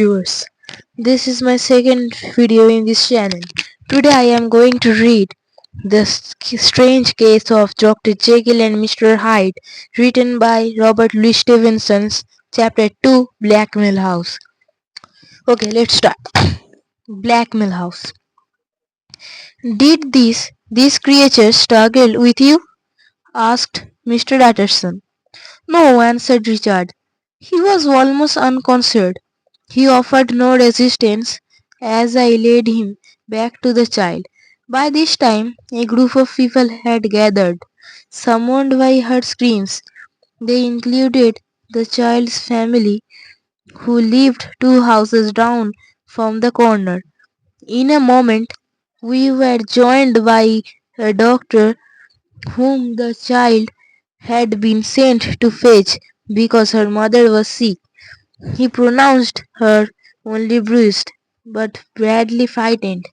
Viewers, this is my second video in this channel. Today I am going to read The Strange Case of Dr. Jekyll and Mr. Hyde, written by Robert Louis Stevenson's Chapter 2, Blackmail House. Okay, let's start. Blackmail House. Did these creatures struggle with you? Asked Mr. Utterson. No, answered Richard. He was almost unconcerned. He offered no resistance as I led him back to the child. By this time, a group of people had gathered, summoned by her screams. They included the child's family, who lived 2 houses down from the corner. In a moment, we were joined by a doctor whom the child had been sent to fetch because her mother was sick. He pronounced her only bruised, but badly frightened.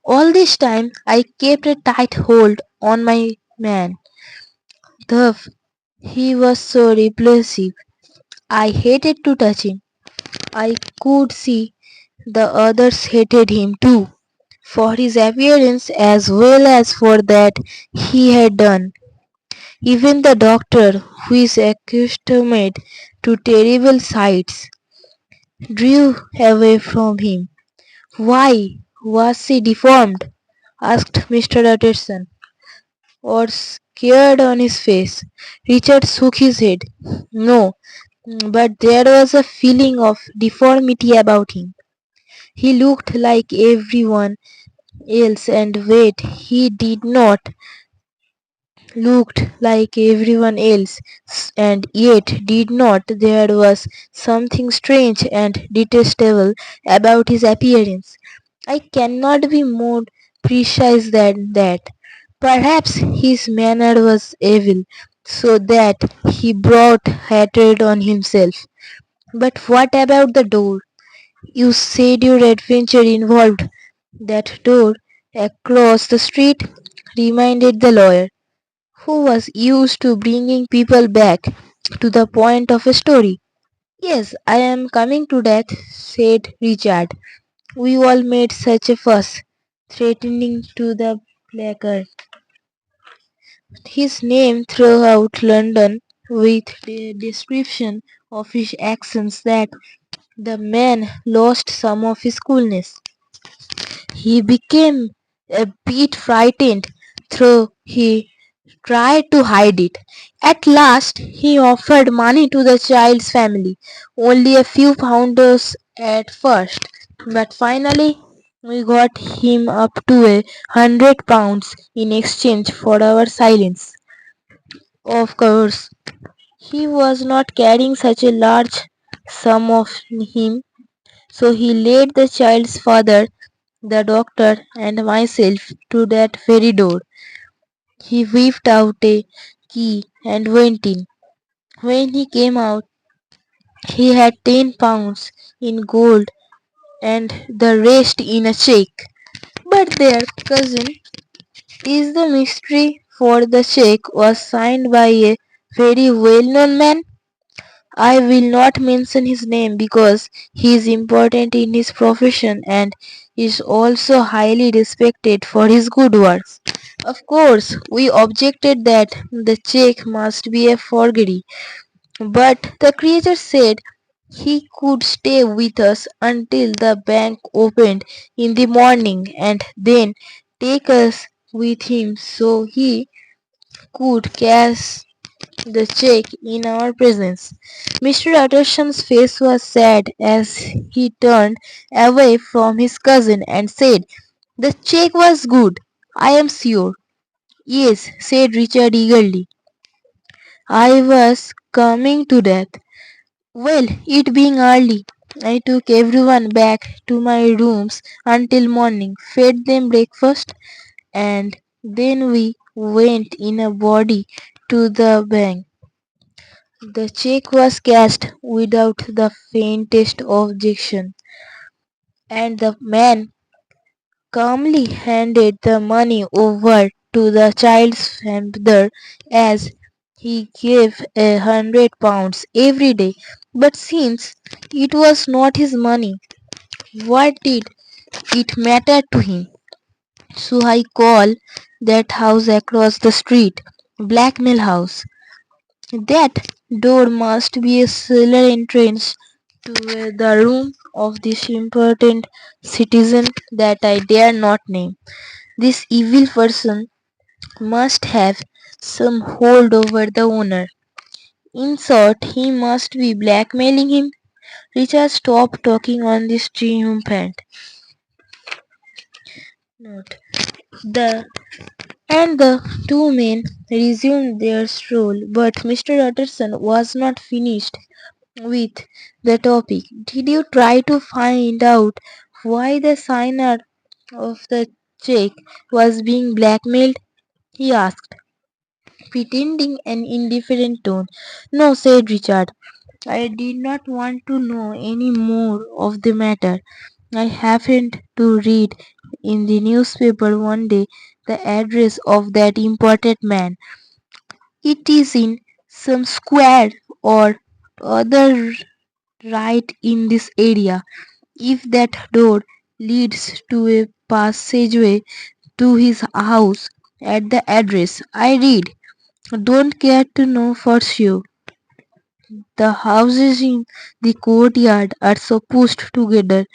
All this time I kept a tight hold on my man. Though he was so repulsive, I hated to touch him. I could see the others hated him too, for his appearance as well as for that he had done. Even the doctor, who is accustomed to terrible sights, drew away from him. "Why, was she deformed?" asked Mr. Utterson, or scared on his face. Richard shook his head. No, but there was a feeling of deformity about him. He looked like everyone else, and wait, he did not looked like everyone else, and yet did not. There was something strange and detestable about his appearance. I cannot be more precise than that. Perhaps his manner was evil, so that he brought hatred on himself. But what about the door? You said your adventure involved that door across the street, reminded the lawyer, who was used to bringing people back to the point of a story. Yes, I am coming to that, said Richard. We all made such a fuss, threatening to the placard his name throughout London with the description of his actions that the man lost some of his coolness. He became a bit frightened, though he tried to hide it. At last, he offered money to the child's family, only a few pounds at first, but finally we got him up to £100 in exchange for our silence. Of course, he was not carrying such a large sum of him, so he led the child's father, the doctor, and myself to that very door. He whipped out a key and went in. When he came out, he had £10 in gold and the rest in a cheque. But their cousin is the mystery, for the cheque was signed by a very well-known man. I will not mention his name because he is important in his profession and is also highly respected for his good works. Of course, we objected that the cheque must be a forgery, but the creature said he could stay with us until the bank opened in the morning and then take us with him so he could cash the cheque in our presence. Mr. Utterson's face was sad as he turned away from his cousin and said, "The cheque was good, I am sure." "Yes," said Richard eagerly. "I was coming to that. Well, it being early, I took everyone back to my rooms until morning, fed them breakfast, and then we went in a body to the bank. The cheque was cashed without the faintest objection, and the man calmly handed the money over to the child's father as he gave £100 every day But since it was not his money, what did it matter to him? So I call that house across the street Blackmail House. That door must be a cellar entrance to the room of this important citizen that I dare not name. This evil person must have some hold over the owner. In short, he must be blackmailing him. Richard stopped talking on this triumphant note. The the two men resumed their stroll, but Mr. Utterson was not finished with the topic. Did you try to find out why the signer of the check was being blackmailed? He asked, pretending an indifferent tone. No, said Richard. I did not want to know any more of the matter. I happened to read in the newspaper one day the address of that important man. It is in some square or other right in this area. If that door leads to a passageway to his house at the address I read, don't care to know for sure. The houses in the courtyard are so pushed together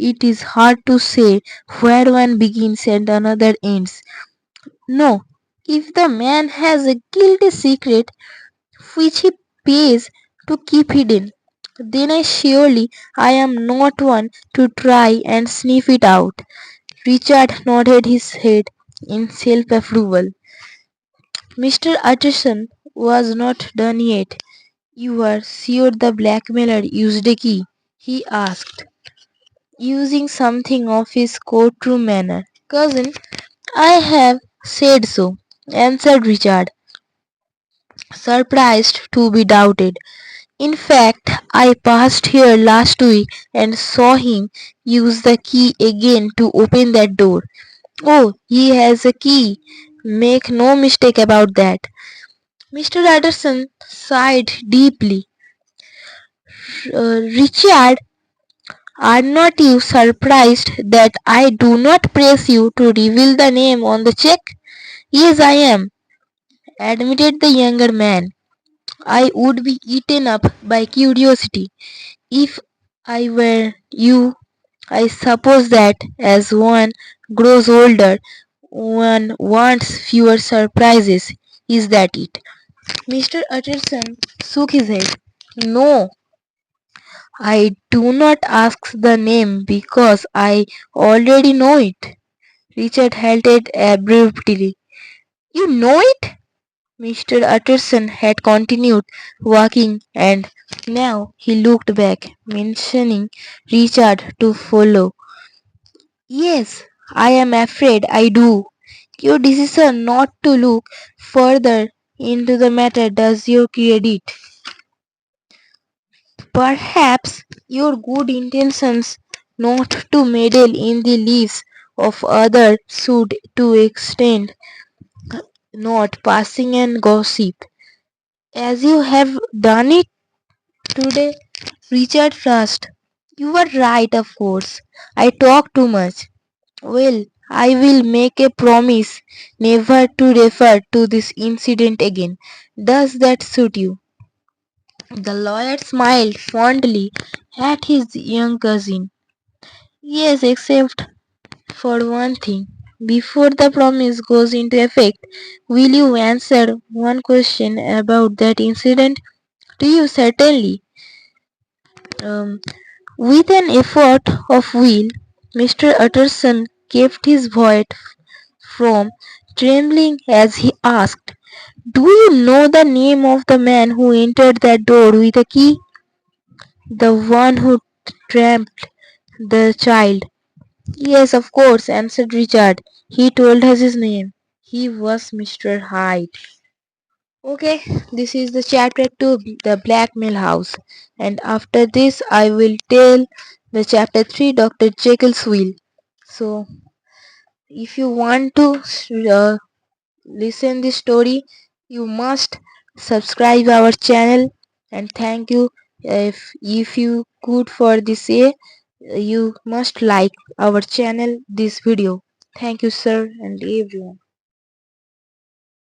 it is hard to say where one begins and another ends. No, if the man has a guilty secret which he pays to keep hidden, then I am not one to try and sniff it out. Richard nodded his head in self approval. Mr. Utterson was not done yet. You are sure the blackmailer used a key? He asked, using something of his courtroom manner. Cousin, I have said so, answered Richard, surprised to be doubted. In fact, I passed here last week and saw him use the key again to open that door. Oh, he has a key. Make no mistake about that. Mr. Anderson sighed deeply. Richard, are not you surprised that I do not press you to reveal the name on the check? Yes, I am, admitted the younger man. I would be eaten up by curiosity if I were you. I suppose that as one grows older, one wants fewer surprises. Is that it? Mr. Utterson shook his head. No, I do not ask the name because I already know it. Richard halted abruptly. You know it? Mr. Utterson had continued walking and now he looked back, mentioning Richard to follow. Yes, I am afraid I do. Your decision not to look further into the matter does you credit. Perhaps your good intentions not to meddle in the lives of others should to extend not passing and gossip, as you have done it today. Richard flushed. You are right, of course. I talk too much. Well, I will make a promise never to refer to this incident again. Does that suit you? The lawyer smiled fondly at his young cousin. Yes, except for one thing. Before the promise goes into effect, will you answer one question about that incident? Do you certainly? Um, with an effort of will, Mr. Utterson kept his voice from trembling as he asked, do you know the name of the man who entered that door with a key? The one who trapped the child. Yes, of course, answered Richard. He told us his name. He was Mr. Hyde. Okay, this is the chapter 2, the blackmail house. And after this, I will tell the chapter 3, Dr. Jekyll's will. So, if you want to listen this story, you must subscribe our channel. And thank you. If you good for this A, you must like our channel this video. Thank you sir and everyone.